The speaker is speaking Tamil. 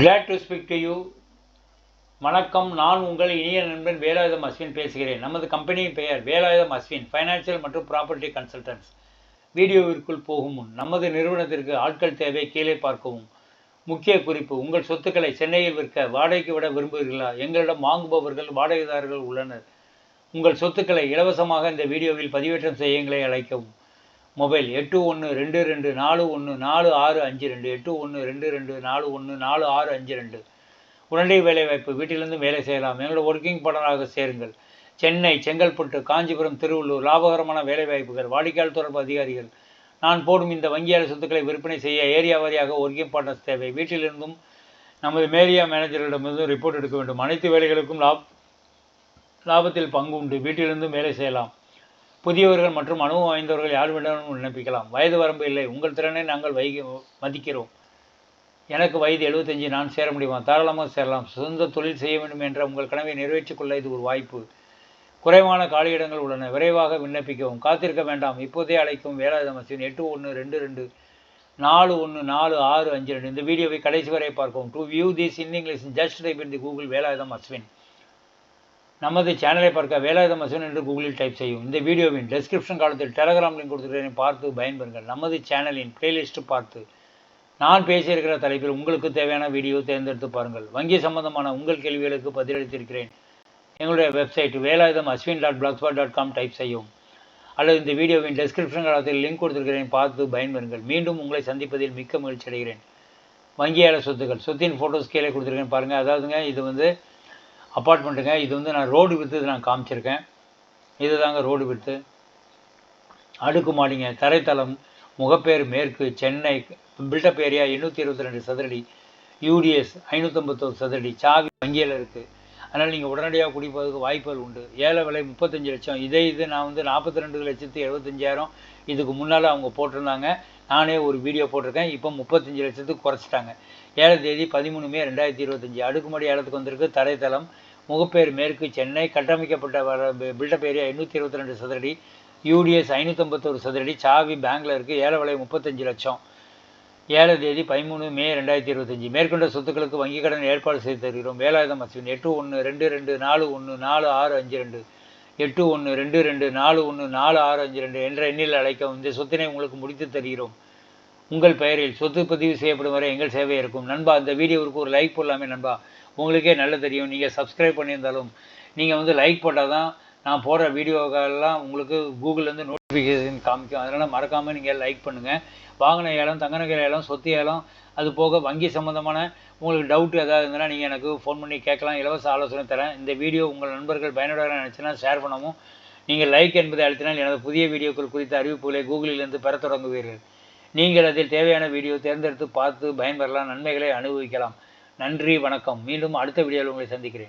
Glad to speak to you. வணக்கம், நான் உங்கள் இனிய நண்பன் வேலாயுதம் அஸ்வின் பேசுகிறேன். நமது கம்பெனியின் பெயர் வேலாயுதம் அஸ்வின் ஃபைனான்சியல் மற்றும் ப்ராப்பர்ட்டி கன்சல்டன்ட்ஸ். வீடியோவிற்குள் போகும் முன் நமது நிறுவனத்திற்கு ஆட்கள் தேவை, கீழே பார்க்கவும். முக்கிய குறிப்பு: உங்கள் சொத்துக்களை சென்னையில் விற்க வாடகைக்கு விட விரும்புகிறீர்களா? எங்களிடம் வாங்குபவர்கள், வாடகைதாரர்கள் உள்ளனர். உங்கள் சொத்துக்களை இலவசமாக இந்த வீடியோவில் பதிவேற்றம் செய்ய எங்களை அழைக்கவும். மொபைல் 8122414652 8122414652. உடனடி வேலைவாய்ப்பு, வீட்டிலிருந்து வேலை செய்யலாம். எங்களோட ஒர்க்கிங் பார்ட்னராக சேருங்கள். சென்னை, செங்கல்பட்டு, காஞ்சிபுரம், திருவள்ளூர். லாபகரமான வேலைவாய்ப்புகள், வாடிக்கையாளர் தொடர்பு அதிகாரிகள். நான் போடும் இந்த வங்கியாளர் சொத்துக்களை விற்பனை செய்ய ஏரியா வாரியாக ஒர்க்கிங் பார்ட்னர்ஸ் தேவை. வீட்டிலிருந்தும் நமது மேரியா மேனேஜர்களிடமிருந்து ரிப்போர்ட் எடுக்க வேண்டும். அனைத்து வேலைகளுக்கும் லாபத்தில் பங்கு உண்டு. வீட்டிலிருந்தும் வேலை செய்யலாம். புதியவர்கள் மற்றும் அனுபவம் வாய்ந்தவர்கள் யார் வேண்டாலும் விண்ணப்பிக்கலாம். வயது வரம்பு இல்லை. உங்கள் திறனை நாங்கள் மதிக்கிறோம். எனக்கு வயது 75. நான் சேர முடியுமா? தாராளமாக சேரலாம். சொந்த தொழில் செய்ய வேண்டும் என்ற உங்கள் கனவை நிறைவேற்றிக் கொள்ள இது ஒரு வாய்ப்பு. குறைவான காலியிடங்கள் உள்ளன. விரைவாக விண்ணப்பிக்கவும். காத்திருக்க வேண்டாம். இப்போதே அழைக்கும். வேலாயுதம் அஸ்வின் 8122414652. இந்த வீடியோவை கடைசி வரை பார்க்கவும். To view this in English just type in the Google Velayudham Ashwin. நமது சேனலை பார்க்க வேலாயுதம் அஸ்வின் என்று கூகுளில் டைப் செய்யும். இந்த வீடியோவின் டெஸ்கிரிப்ஷன் காலத்தில் டெலகிராம் லிங்க் கொடுத்துருக்கிறேன், பார்த்து பயன்பெறுங்கள். நமது சேனலின் பிளேலிஸ்ட் பார்த்து நான் பேசியிருக்கிற தலைப்பில் உங்களுக்கு தேவையான வீடியோ தேர்ந்தெடுத்து பாருங்கள். வங்கி சம்பந்தமான உங்கள் கேள்விகளுக்கு பதிலளித்திருக்கிறேன். எங்களுடைய வெப்சைட் வேலாயுதம் aswin.blogspot.com டைப் செய்யும். அல்லது இந்த வீடியோவின் டெஸ்கிரிப்ஷன் காலத்தில் லிங்க் கொடுத்துருக்கிறேன், பார்த்து பயன்பெறுங்கள். மீண்டும் உங்களை சந்திப்பதில் மிக்க மகிழ்ச்சி அடைகிறேன். வங்கியாளர் சொத்துக்கள், சொத்தின் ஃபோட்டோஸ் கீழே கொடுத்துருக்கேன் பாருங்கள். அதாவதுங்க, இது அப்பார்ட்மெண்ட்டுங்க. இது நான் ரோடு விற்று நான் காமிச்சிருக்கேன். இது தாங்க ரோடு விற்று. அடுக்குமாடிங்க, தரைத்தளம், முகப்பேர் மேற்கு, சென்னை, பில்டப் ஏரியா 822 சதுரடி, யூடிஎஸ் 551 சதுரடி. சாவி வங்கியில் இருக்குது. அதனால் நீங்கள் உடனடியாக குடிப்பதற்கு வாய்ப்புகள் உண்டு. ஏழை விலை 35 லட்சம். இது நான் 42,75,000 இதுக்கு முன்னால் அவங்க போட்டிருந்தாங்க. நானே ஒரு வீடியோ போட்டிருக்கேன். இப்போ 35 லட்சத்துக்கு குறைச்சிட்டாங்க. 7 தேதி 13 மே 2025. அடுக்குமாடி ஏலத்துக்கு வந்திருக்கு. தரைத்தளம், முகப்பேர் மேற்கு, சென்னை, கட்டமைக்கப்பட்ட பில்டப் ஏரியா 822 சதுரடி, யூடிஎஸ் 551 சதுரடி. சாவி பேங்கில் இருக்குது. ஏழை விலை 35 லட்சம். 7 தேதி 13 மே 2025. மேற்கொண்ட சொத்துக்களுக்கு வங்கி கடன் ஏற்பாடு செய்து தருகிறோம். வேலாயுதம் அஸ்வின் 8122414652 8122414652 என்ற எண்ணில் அழைக்கவும். இந்த சொத்தினை உங்களுக்கு முடித்து தருகிறோம். உங்கள் பெயரில் சொத்து பதிவு செய்யப்படும் வரை எங்கள் சேவை இருக்கும். நண்பா, இந்த வீடியோவுக்கு ஒரு லைக் போடலாமே நண்பா. உங்களுக்கே நல்ல தெரியும். நீங்கள் சப்ஸ்கிரைப் பண்ணியிருந்தாலும் நீங்கள் லைக் போட்டால் தான் நான் போடுற வீடியோக்கெல்லாம் உங்களுக்கு கூகுள்லேருந்து நோட்டிஃபிகேஷன் காமிக்கும். அதனால் மறக்காமல் நீங்கள் லைக் பண்ணுங்கள். வாங்கின ஏலம், தங்க நகை ஏலம், சொத்து ஏலம், அது போக வங்கி சம்மந்தமான உங்களுக்கு டவுட் ஏதாவது இருந்ததுன்னா நீங்கள் எனக்கு ஃபோன் பண்ணி கேட்கலாம். இலவச ஆலோசனை தரேன். இந்த வீடியோ உங்கள் நண்பர்கள் பயனுள்ளதாக நினச்சினா ஷேர் பண்ணவும். நீங்கள் லைக் என்பதை அழுத்தினால் எனது புதிய வீடியோக்கள் குறித்த அறிவிப்புகளை கூகுளிலிருந்து பெற தொடங்குவீர்கள். நீங்கள் அதில் தேவையான வீடியோ தேர்ந்தெடுத்து பார்த்து பயன்பெறலாம், நன்மைகளை அனுபவிக்கலாம். நன்றி, வணக்கம். மீண்டும் அடுத்த வீடியோவில் உங்களை சந்திக்கிறேன்.